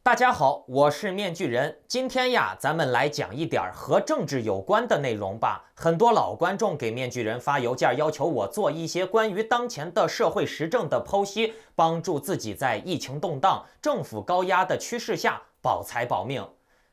大家好，我是面具人。今天呀，咱们来讲一点和政治有关的内容吧。很多老观众给面具人发邮件，要求我做一些关于当前的社会时政的剖析，帮助自己在疫情动荡、政府高压的趋势下保财保命。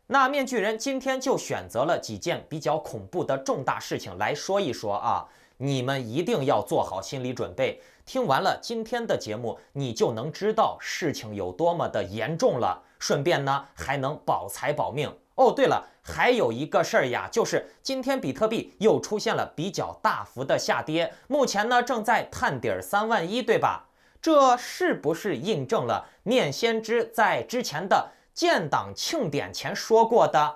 那面具人今天就选择了几件比较恐怖的重大事情来说一说啊。你们一定要做好心理准备，听完了今天的节目，你就能知道事情有多么的严重了。顺便呢，还能保财保命。哦，对了，还有一个事儿呀，就是今天比特币又出现了比较大幅的下跌，目前呢正在探底31000，对吧？这是不是印证了面先知在之前的建党庆典前说过的，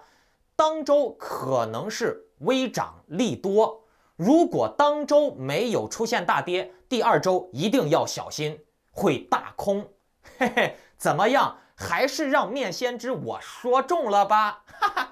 当周可能是微涨利多？如果当周没有出现大跌，第二周一定要小心，会大空。嘿嘿，怎么样？还是让面先知我说中了吧，哈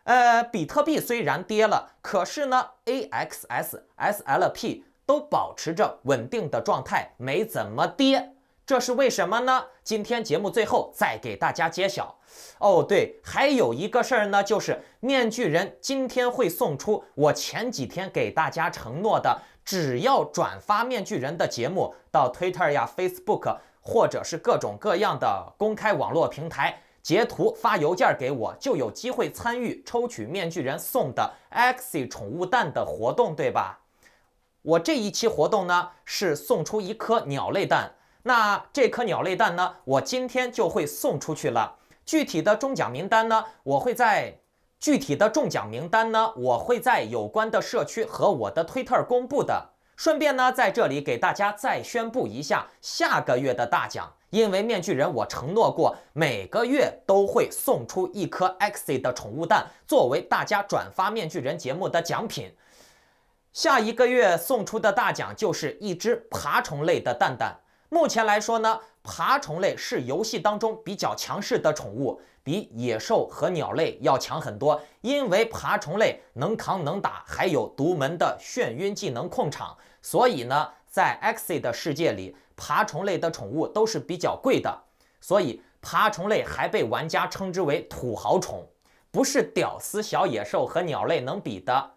哈。比特币虽然跌了，可是呢 ，AXS、SLP 都保持着稳定的状态，没怎么跌。这是为什么呢？今天节目最后再给大家揭晓。哦，对，还有一个事儿呢，就是面具人今天会送出我前几天给大家承诺的，只要转发面具人的节目到 Twitter 呀、Facebook。或者是各种各样的公开网络平台，截图发邮件给我，就有机会参与抽取面具人送的 Axie 宠物蛋的活动，对吧？我这一期活动呢是送出一颗鸟类蛋，那这颗鸟类蛋呢，我今天就会送出去了。具体的中奖名单呢，我会在有关的社区和我的推特公布的。顺便呢，在这里给大家再宣布一下下个月的大奖，因为面具人我承诺过，每个月都会送出一颗 Axie 的宠物蛋，作为大家转发面具人节目的奖品。下一个月送出的大奖就是一只爬虫类的蛋蛋。目前来说呢，爬虫类是游戏当中比较强势的宠物，比野兽和鸟类要强很多，因为爬虫类能扛能打，还有独门的眩晕技能控场。所以呢，在 Axie 的世界里，爬虫类的宠物都是比较贵的，所以爬虫类还被玩家称之为土豪宠，不是屌丝小野兽和鸟类能比的。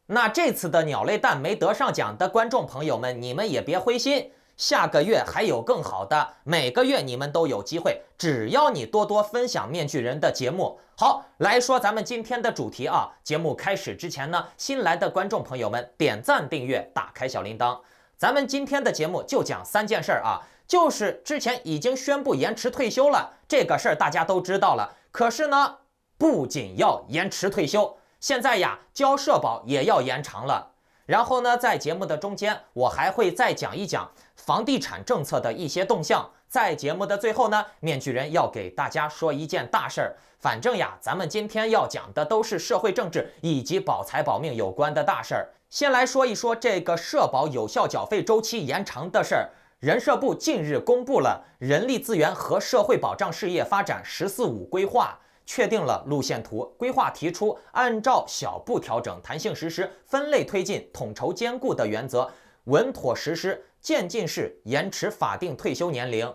那这次的鸟类蛋没得上奖的观众朋友们，你们也别灰心，下个月还有更好的，每个月你们都有机会，只要你多多分享面具人的节目。好，来说咱们今天的主题啊。节目开始之前呢，新来的观众朋友们点赞、订阅、打开小铃铛。咱们今天的节目就讲3件事儿啊，就是之前已经宣布延迟退休了，这个事儿大家都知道了。可是呢，不仅要延迟退休，现在呀，交社保也要延长了。然后呢，在节目的中间，我还会再讲一讲房地产政策的一些动向。在节目的最后呢，面具人要给大家说一件大事儿。反正呀，咱们今天要讲的都是社会政治以及保财保命有关的大事儿。先来说一说这个社保有效缴费周期延长的事儿。人社部近日公布了人力资源和社会保障事业发展“十四五”规划。确定了路线图，规划提出按照小步调整、弹性实施、分类推进、统筹兼顾的原则，稳妥实施渐进式延迟法定退休年龄。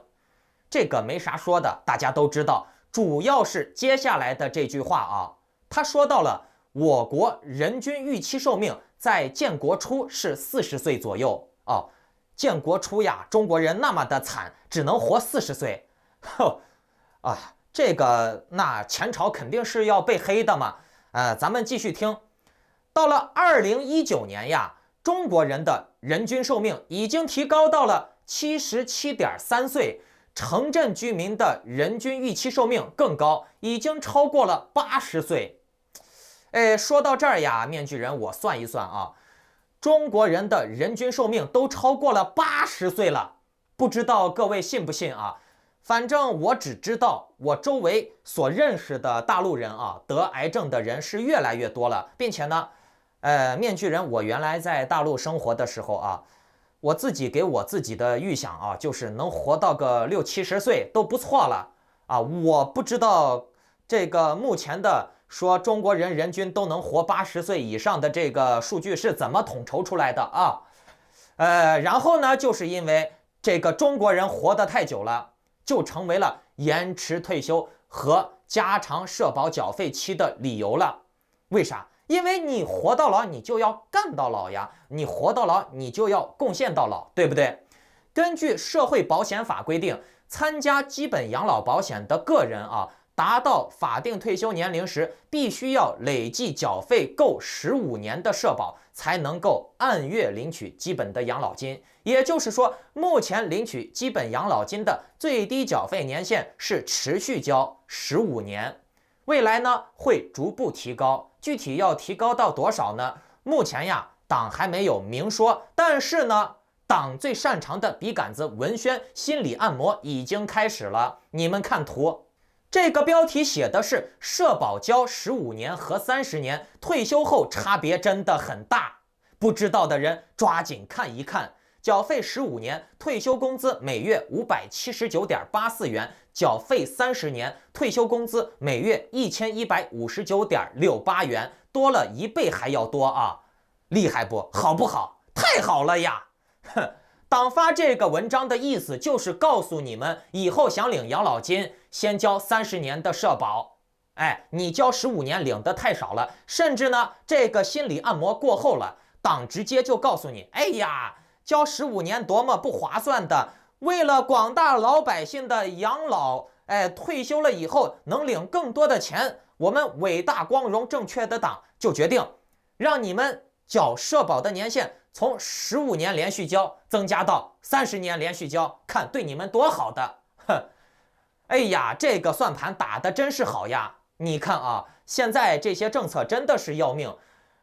这个没啥说的，大家都知道，主要是接下来的这句话啊，他说到了我国人均预期寿命在建国初是40岁左右哦。建国初呀，中国人那么的惨，只能活40岁，啊。这个那前朝肯定是要被黑的嘛，咱们继续听。到了2019年呀，中国人的人均寿命已经提高到了77.3岁，城镇居民的人均预期寿命更高，已经超过了80岁。说到这儿呀，面具人我算一算啊，中国人的人均寿命都超过了80岁了，不知道各位信不信啊？反正我只知道我周围所认识的大陆人啊，得癌症的人是越来越多了，并且呢，面具人我原来在大陆生活的时候啊，我自己给我自己的预想啊，就是能活到个60、70岁都不错了啊。我不知道这个目前的说中国人人均都能活80岁以上的这个数据是怎么统筹出来的啊？然后呢，就是因为这个中国人活得太久了，就成为了延迟退休和加长社保缴费期的理由了。为啥？因为你活到老，你就要干到老呀，你活到老，你就要贡献到老，对不对？根据社会保险法规定，参加基本养老保险的个人达到法定退休年龄时，必须要累计缴费够15年的社保，才能够按月领取基本的养老金。也就是说，目前领取基本养老金的最低缴费年限是持续交15年，未来呢会逐步提高，具体要提高到多少呢？目前呀，党还没有明说，但是呢，党最擅长的笔杆子文宣心理按摩已经开始了。你们看图，这个标题写的是社保交15年和30年，退休后差别真的很大。不知道的人抓紧看一看。缴费15年，退休工资每月579.84元；缴费30年，退休工资每月1159.68元，多了1倍还要多啊！厉害不？好不好？太好了呀！哼，党发这个文章的意思就是告诉你们，以后想领养老金，先交30年的社保。哎，你交15年领的太少了，甚至呢，这个心理按摩过后了，党直接就告诉你，哎呀，交15年多么不划算的！为了广大老百姓的养老，退休了以后能领更多的钱，我们伟大光荣正确的党就决定让你们缴社保的年限从15年连续交增加到30年连续交，看对你们多好的！哼，哎呀，这个算盘打得真是好呀！你看啊，现在这些政策真的是要命。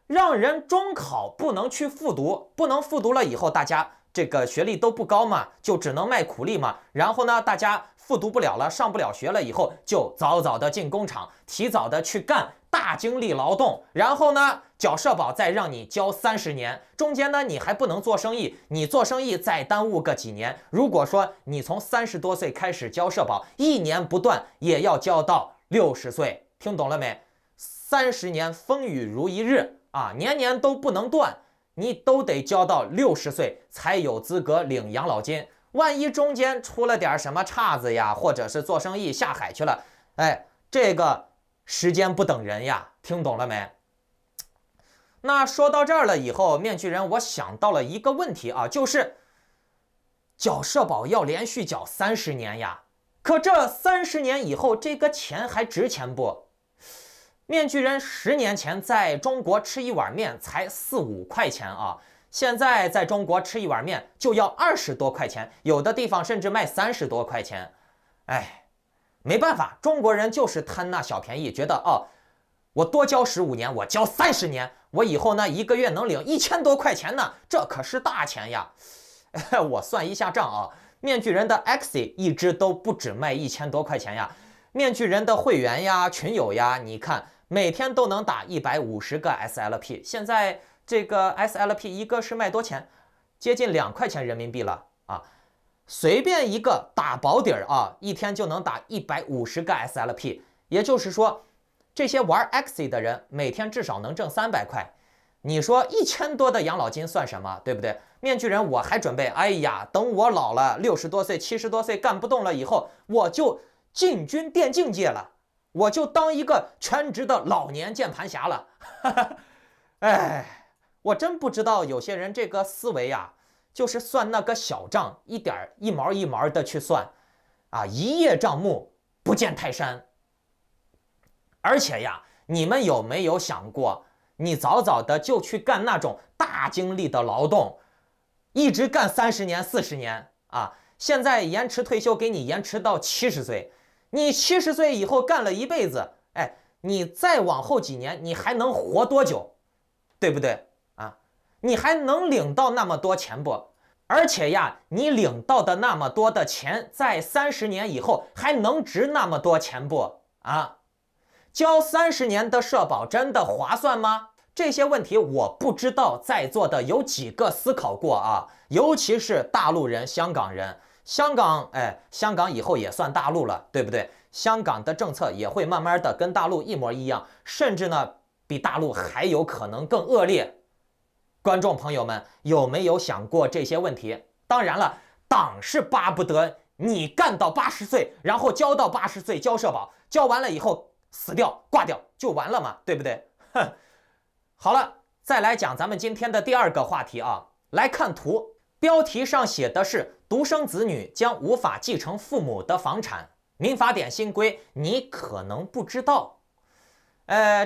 让人中考不能去复读，不能复读了以后，大家这个学历都不高嘛，就只能卖苦力嘛。然后呢，大家复读不了了，上不了学了以后，就早早的进工厂，提早的去干大精力劳动。然后呢，缴社保再让你交30年，中间呢你还不能做生意，你做生意再耽误个几年。如果说你从30多岁开始交社保，1年不断也要交到60岁，听懂了没？30年风雨如一日。年年都不能断，你都得交到60岁才有资格领养老金。万一中间出了点什么岔子呀，或者是做生意下海去了，这个时间不等人呀，听懂了没？那说到这儿了以后，面具人我想到了一个问题啊，就是缴社保要连续缴30年呀，可这30年以后，这个钱还值钱不？面具人10年前在中国吃一碗面才4、5块钱啊，现在在中国吃一碗面就要20多块钱，有的地方甚至卖30多块钱。没办法，中国人就是贪那小便宜，觉得我多交15年，我交30年，我以后呢1个月能领1000多块钱呢，这可是大钱呀！我算一下账啊，面具人的 X 一只都不止卖1000多块钱呀，面具人的会员呀、群友呀，你看。每天都能打150个 SLP， 现在这个 SLP 一个是卖多钱？接近2块钱人民币了啊！随便一个打保底儿一天就能打150个 SLP， 也就是说，这些玩 X 的人每天至少能挣300块。你说1000多的养老金算什么，对不对？面具人我还准备，等我老了，60多岁、70多岁干不动了以后，我就进军电竞界了。我就当一个全职的老年键盘侠了，我真不知道有些人这个思维呀，就是算那个小账，一毛一毛的去算，一叶障目，不见泰山。而且呀，你们有没有想过，你早早的就去干那种大精力的劳动，一直干30年、40年现在延迟退休给你延迟到70岁。你70岁以后干了一辈子，你再往后几年，你还能活多久？对不对你还能领到那么多钱不？而且呀，你领到的那么多的钱，在30年以后还能值那么多钱不？交30年的社保真的划算吗？这些问题我不知道在座的有几个思考过尤其是大陆人、香港人。香港以后也算大陆了，对不对？香港的政策也会慢慢的跟大陆一模一样，甚至呢比大陆还有可能更恶劣。观众朋友们有没有想过这些问题？当然了，党是巴不得你干到80岁，然后交到80岁交社保，交完了以后死掉挂掉就完了嘛，对不对？哼，好了，再来讲咱们今天的第二个话题啊。来看图，标题上写的是独生子女将无法继承父母的房产，民法典新规你可能不知道。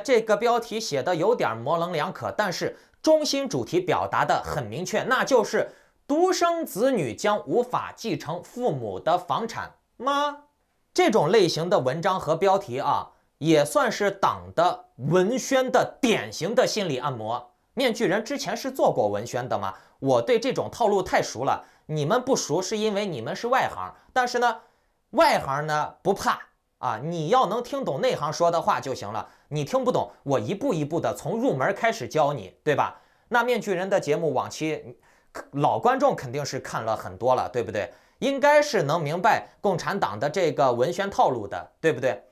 这个标题写的有点模棱两可，但是中心主题表达的很明确，那就是独生子女将无法继承父母的房产吗？这种类型的文章和标题啊，也算是党的文宣的典型的心理按摩。面具人之前是做过文宣的吗？我对这种套路太熟了，你们不熟是因为你们是外行，但是呢，外行呢不怕啊，你要能听懂内行说的话就行了。你听不懂，我一步一步的从入门开始教你，对吧？那面具人的节目往期老观众肯定是看了很多了，对不对？应该是能明白共产党的这个文宣套路的，对不对？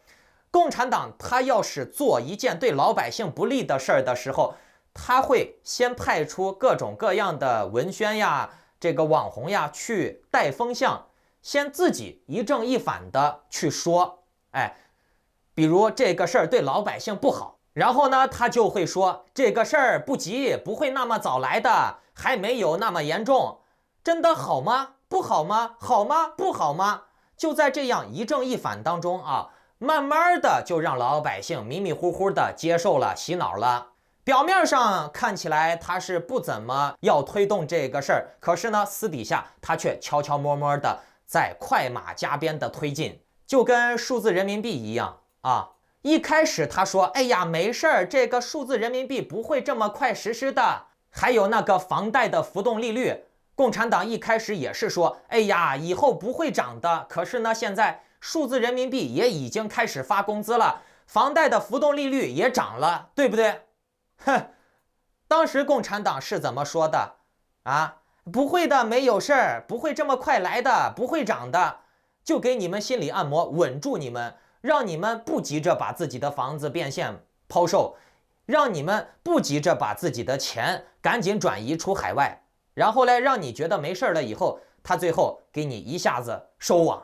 共产党他要是做一件对老百姓不利的事儿的时候，他会先派出各种各样的文宣呀，这个网红呀去带风向，先自己一正一反的去说，比如这个事儿对老百姓不好，然后呢，他就会说这个事儿不急，不会那么早来的，还没有那么严重。真的好吗？不好吗？好吗？不好吗？就在这样一正一反当中啊，慢慢的就让老百姓迷迷糊糊的接受了，洗脑了。表面上看起来他是不怎么要推动这个事儿，可是呢，私底下他却悄悄摸摸的在快马加鞭的推进，就跟数字人民币一样啊。一开始他说，哎呀，没事儿，这个数字人民币不会这么快实施的。还有那个房贷的浮动利率，共产党一开始也是说，哎呀，以后不会涨的。可是呢，现在数字人民币也已经开始发工资了，房贷的浮动利率也涨了，对不对？哼，当时共产党是怎么说的啊？不会的，没有事儿，不会这么快来的，不会涨的，就给你们心理按摩，稳住你们，让你们不急着把自己的房子变现抛售，让你们不急着把自己的钱赶紧转移出海外，然后呢，让你觉得没事了以后，他最后给你一下子收网，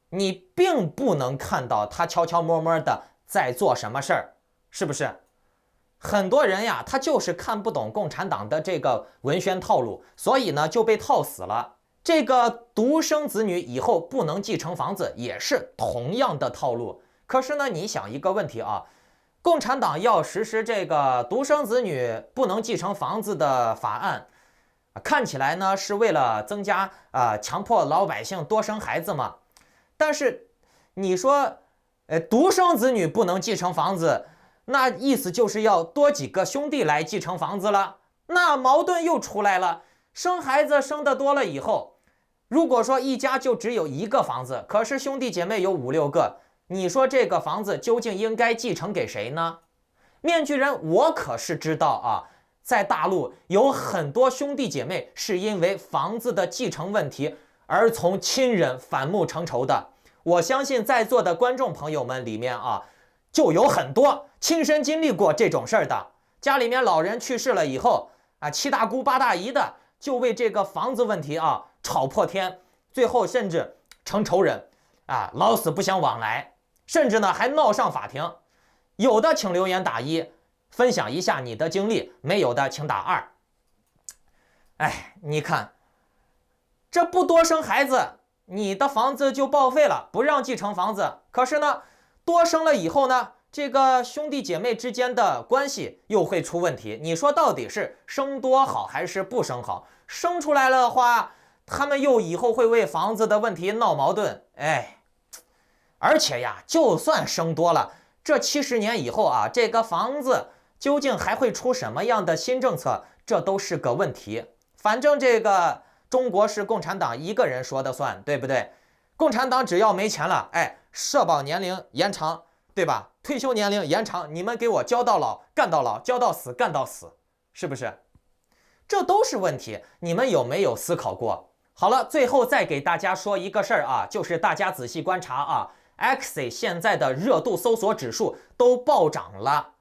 你并不能看到他悄悄摸摸的在做什么事儿，是不是？很多人呀，他就是看不懂共产党的这个文宣套路，所以呢就被套死了。这个独生子女以后不能继承房子，也是同样的套路。可是呢，你想一个问题啊，共产党要实施这个独生子女不能继承房子的法案，看起来呢是为了增加强迫老百姓多生孩子嘛。但是你说，独生子女不能继承房子，那意思就是要多几个兄弟来继承房子了，那矛盾又出来了。生孩子生得多了以后，如果说一家就只有一个房子，可是兄弟姐妹有5、6个，你说这个房子究竟应该继承给谁呢？面具人，我可是知道啊，在大陆有很多兄弟姐妹是因为房子的继承问题而从亲人反目成仇的。我相信在座的观众朋友们里面啊，就有很多亲身经历过这种事儿的，家里面老人去世了以后啊，7大姑8大姨的就为这个房子问题啊吵破天，最后甚至成仇人啊，老死不相往来，甚至呢还闹上法庭。有的请留言打1，分享一下你的经历；没有的请打2。你看，这不多生孩子，你的房子就报废了，不让继承房子。可是呢，多生了以后呢，这个兄弟姐妹之间的关系又会出问题。你说到底是生多好还是不生好？生出来了的话，他们又以后会为房子的问题闹矛盾。而且呀，就算生多了，这70年以后啊，这个房子究竟还会出什么样的新政策，这都是个问题。反正这个中国是共产党一个人说的算，对不对？共产党只要没钱了，社保年龄延长，对吧？退休年龄延长，你们给我交到老干到老，交到死干到死，是不是？这都是问题，你们有没有思考过？好了，最后再给大家说一个事儿啊，就是大家仔细观察啊，Axie 现在的热度搜索指数都暴涨了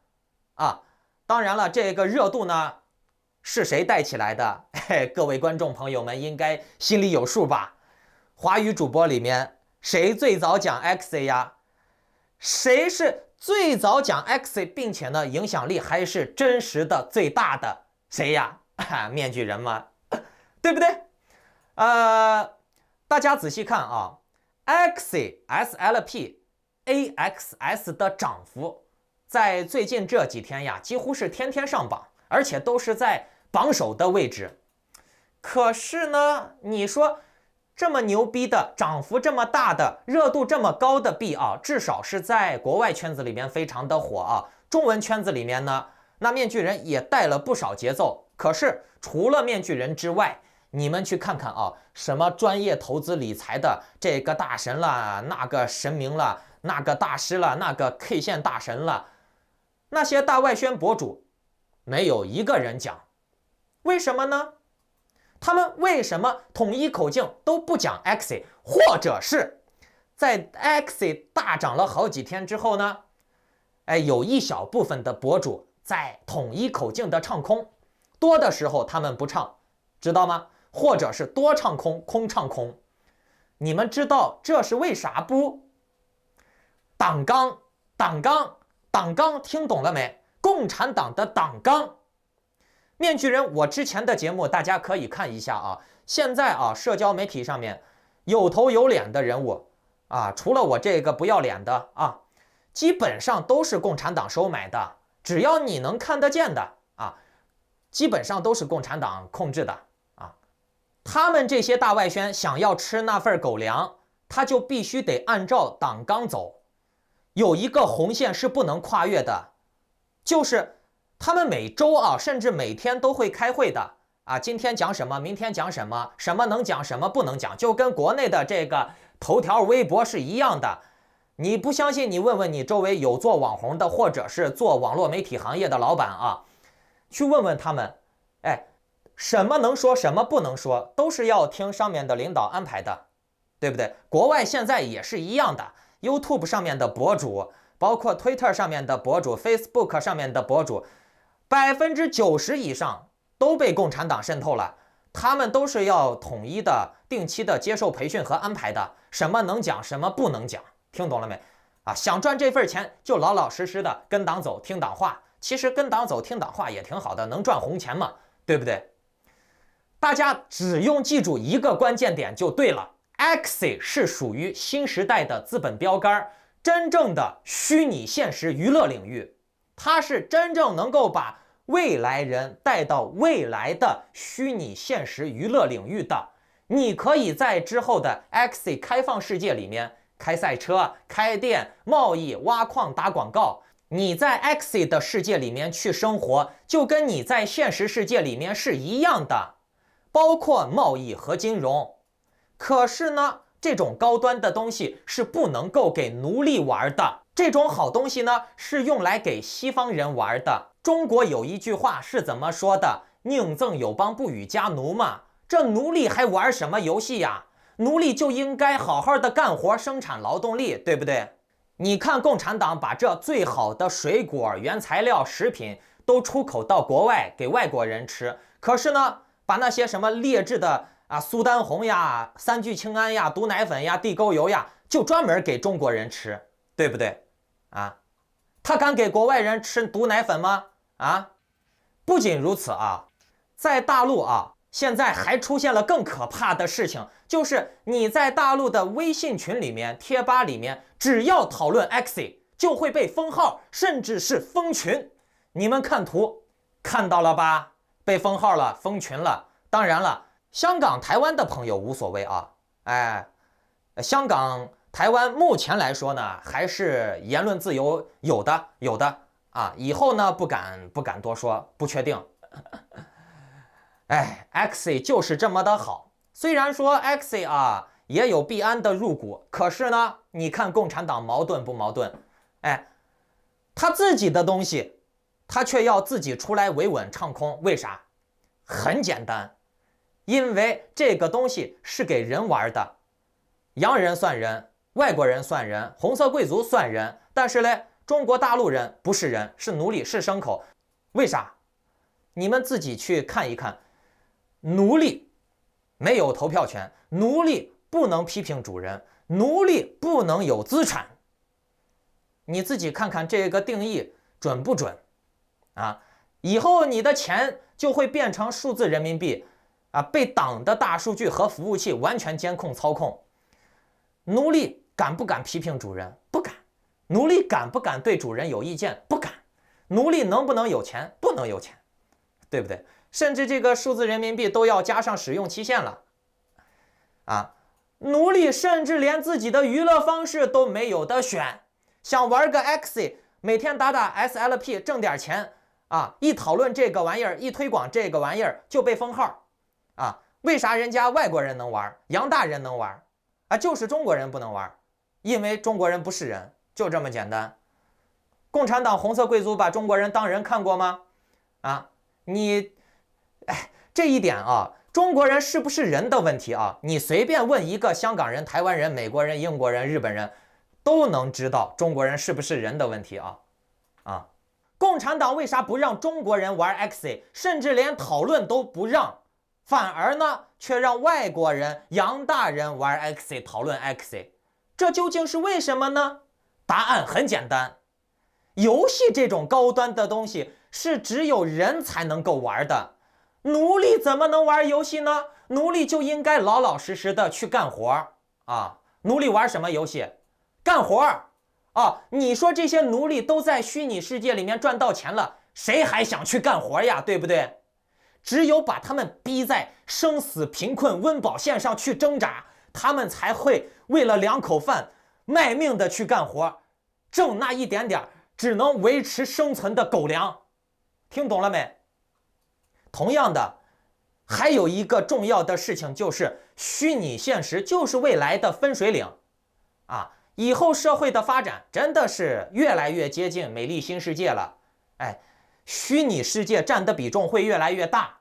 啊。当然了，这个热度呢是谁带起来的？各位观众朋友们应该心里有数吧？华语主播里面谁最早讲 Axie 呀？谁是最早讲 exit 并且呢影响力还是真实的最大的？谁呀？面具人吗？对不对？大家仔细看啊 ，exit SLP AXS 的涨幅在最近这几天呀，几乎是天天上榜，而且都是在榜首的位置。可是呢，你说这么牛逼的涨幅这么大的热度这么高的币啊，至少是在国外圈子里面非常的火啊。中文圈子里面呢，那面具人也带了不少节奏。可是除了面具人之外，你们去看看啊，什么专业投资理财的这个大神了，那个神明了，那个大师了，那个 K 线大神了，那些大外宣博主，没有一个人讲。为什么呢？他们为什么统一口径都不讲 exit， 或者是在 exit 大涨了好几天之后呢？有一小部分的博主在统一口径的唱空，多的时候他们不唱，知道吗？或者是多唱空，空唱空。你们知道这是为啥不？党纲，党纲，党纲，听懂了没？共产党的党纲。面具人，我之前的节目大家可以看一下啊。现在啊，社交媒体上面有头有脸的人物啊，除了我这个不要脸的啊，基本上都是共产党收买的。只要你能看得见的啊，基本上都是共产党控制的啊。他们这些大外宣想要吃那份狗粮，他就必须得按照党纲走。有一个红线是不能跨越的，就是他们每周啊，甚至每天都会开会的啊。今天讲什么，明天讲什么，什么能讲，什么不能讲，就跟国内的这个头条、微博是一样的。你不相信，你问问你周围有做网红的，或者是做网络媒体行业的老板啊，去问问他们，什么能说，什么不能说，都是要听上面的领导安排的，对不对？国外现在也是一样的 ，YouTube 上面的博主，包括 Twitter 上面的博主 ，Facebook 上面的博主，90%以上都被共产党渗透了。他们都是要统一的、定期的接受培训和安排的，什么能讲，什么不能讲，听懂了没？啊，想赚这份钱就老老实实的跟党走，听党话。其实跟党走、听党话也挺好的，能赚红钱嘛，对不对？大家只用记住一个关键点就对了 ，Axie 是属于新时代的资本标杆，真正的虚拟现实娱乐领域，它是真正能够把未来人带到未来的虚拟现实娱乐领域的。你可以在之后的 Axie 开放世界里面开赛车、开店、贸易、挖矿、打广告。你在 Axie 的世界里面去生活，就跟你在现实世界里面是一样的，包括贸易和金融。可是呢，这种高端的东西是不能够给奴隶玩的，这种好东西呢是用来给西方人玩的。中国有一句话是怎么说的？宁赠友邦，不与家奴嘛。这奴隶还玩什么游戏呀？奴隶就应该好好的干活，生产劳动力，对不对？你看共产党把这最好的水果、原材料、食品都出口到国外给外国人吃，可是呢，把那些什么劣质的苏丹红呀、三聚氰胺呀、毒奶粉呀、地沟油呀，就专门给中国人吃，对不对？啊，他敢给国外人吃毒奶粉吗？啊，不仅如此啊，在大陆啊，现在还出现了更可怕的事情，就是你在大陆的微信群里面、贴吧里面，只要讨论 Axie， 就会被封号，甚至是封群。你们看图看到了吧？被封号了，封群了。当然了，香港、台湾的朋友无所谓啊。香港、台湾目前来说呢，还是言论自由有的啊。以后呢，不敢多说，不确定。Axie 就是这么的好。虽然说 Axie 啊也有币安的入股，可是呢，你看共产党矛盾不矛盾？他自己的东西，他却要自己出来维稳唱空，为啥？很简单，因为这个东西是给人玩的，洋人算人，外国人算人，红色贵族算人，但是呢，中国大陆人不是人，是奴隶，是牲口。为啥？你们自己去看一看。奴隶没有投票权，奴隶不能批评主人，奴隶不能有资产。你自己看看这个定义准不准啊？以后你的钱就会变成数字人民币啊，被党的大数据和服务器完全监控操控。奴隶敢不敢批评主人？不敢。奴隶敢不敢对主人有意见？不敢。奴隶能不能有钱？不能有钱，对不对？甚至这个数字人民币都要加上使用期限了啊！奴隶甚至连自己的娱乐方式都没有得选，想玩个 Axie， 每天打打 SLP 挣点钱啊！一讨论这个玩意儿，一推广这个玩意儿就被封号啊！为啥人家外国人能玩，洋大人能玩啊？就是中国人不能玩，因为中国人不是人，就这么简单。共产党红色贵族把中国人当人看过吗？啊，这一点啊，中国人是不是人的问题啊？你随便问一个香港人、台湾人、美国人、英国人、日本人，都能知道中国人是不是人的问题啊！共产党为啥不让中国人玩 Axie， 甚至连讨论都不让，反而呢却让外国人、洋大人玩 Axie 讨论 Axie， 这究竟是为什么呢？答案很简单。游戏这种高端的东西是只有人才能够玩的，奴隶怎么能玩游戏呢？奴隶就应该老老实实的去干活啊！奴隶玩什么游戏？干活啊！你说这些奴隶都在虚拟世界里面赚到钱了，谁还想去干活呀？对不对？只有把他们逼在生死贫困温饱线上去挣扎，他们才会为了2口饭卖命的去干活，挣那一点点只能维持生存的狗粮，听懂了没？同样的，还有一个重要的事情就是虚拟现实就是未来的分水岭啊！以后社会的发展真的是越来越接近美丽新世界了，虚拟世界占的比重会越来越大，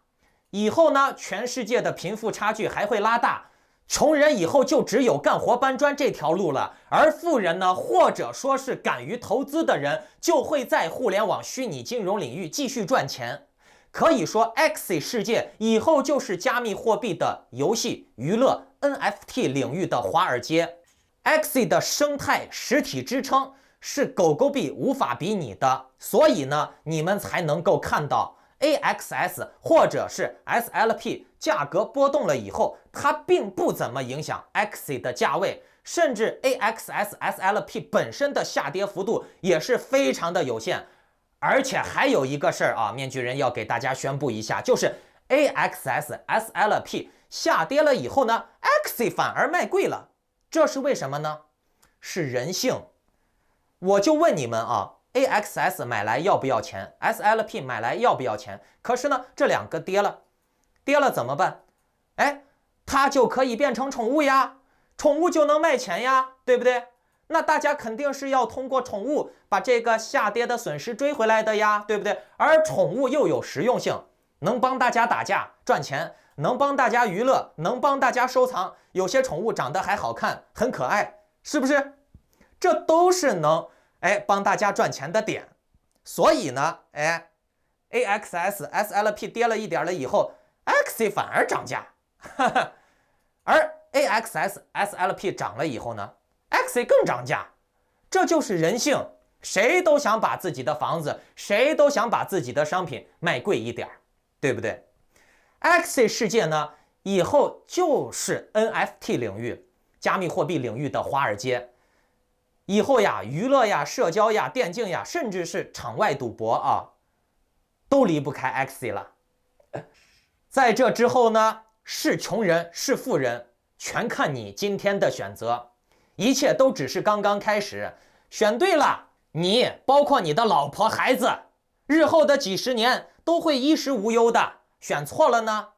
以后呢，全世界的贫富差距还会拉大。穷人以后就只有干活搬砖这条路了，而富人呢，或者说是敢于投资的人，就会在互联网虚拟金融领域继续赚钱。可以说 Axie 世界以后就是加密货币的游戏、娱乐、NFT 领域的华尔街。Axie 的生态实体支撑是狗狗币无法比拟的，所以呢，你们才能够看到AXS 或者是 SLP 价格波动了以后，它并不怎么影响 Axie 的价位，甚至 AXS、SLP 本身的下跌幅度也是非常的有限。而且还有一个事儿啊，面具人要给大家宣布一下，就是 AXS、SLP 下跌了以后呢 ，Axie 反而卖贵了，这是为什么呢？是人性。我就问你们啊。AXS 买来要不要钱 ？SLP 买来要不要钱？可是呢，这2个跌了怎么办？它就可以变成宠物呀，宠物就能卖钱呀，对不对？那大家肯定是要通过宠物把这个下跌的损失追回来的呀，对不对？而宠物又有实用性，能帮大家打架赚钱，能帮大家娱乐，能帮大家收藏，有些宠物长得还好看，很可爱，是不是？这都是能帮大家赚钱的点。所以呢AXS、SLP 跌了一点了以后 ，Axie 反而涨价，而 AXS、SLP 涨了以后呢 ，Axie 更涨价。这就是人性，谁都想把自己的房子，谁都想把自己的商品卖贵一点，对不对 ？Axie 世界呢，以后就是 NFT 领域、加密货币领域的华尔街。以后呀，娱乐呀、社交呀、电竞呀，甚至是场外赌博啊，都离不开 Axie 了。在这之后呢，是穷人是富人，全看你今天的选择。一切都只是刚刚开始，选对了，你包括你的老婆孩子，日后的几十年都会衣食无忧的。选错了呢，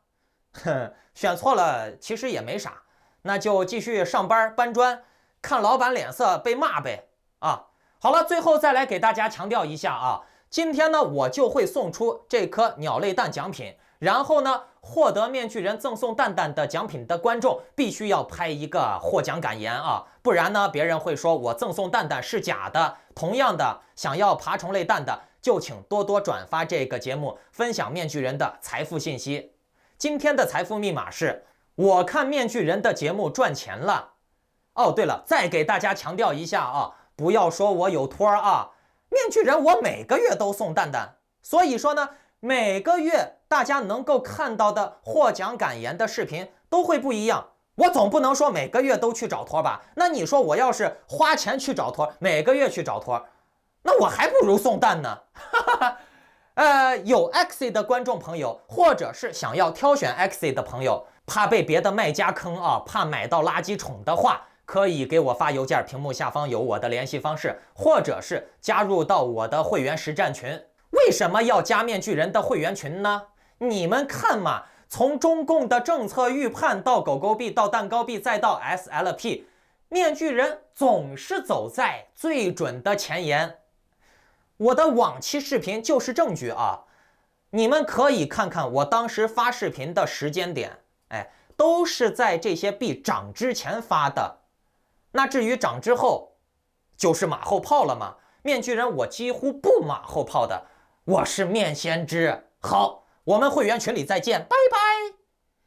选错了其实也没啥，那就继续上班搬砖。看老板脸色被骂呗啊！好了，最后再来给大家强调一下啊，今天呢我就会送出这颗鸟类蛋奖品，然后呢获得面具人赠送蛋蛋的奖品的观众必须要拍一个获奖感言啊，不然呢别人会说我赠送蛋蛋是假的。同样的，想要爬虫类蛋的就请多多转发这个节目，分享面具人的财富信息。今天的财富密码是：我看面具人的节目赚钱了。哦，对了，再给大家强调一下啊，不要说我有托啊，面具人我每个月都送蛋蛋。所以说呢，每个月大家能够看到的获奖感言的视频都会不一样。我总不能说每个月都去找托吧？那你说我要是花钱去找托，每个月去找托，那我还不如送蛋呢。有 Axie 的观众朋友，或者是想要挑选 Axie 的朋友，怕被别的卖家坑啊，怕买到垃圾宠的话，可以给我发邮件，屏幕下方有我的联系方式，或者是加入到我的会员实战群。为什么要加面具人的会员群呢？你们看嘛，从中共的政策预判到狗狗币，到蛋糕币，再到 SLP， 面具人总是走在最准的前沿。我的往期视频就是证据啊，你们可以看看我当时发视频的时间点，都是在这些币涨之前发的。那至于涨之后，就是马后炮了嘛。面具人我几乎不马后炮的，我是面先知。好，我们会员群里再见，拜拜。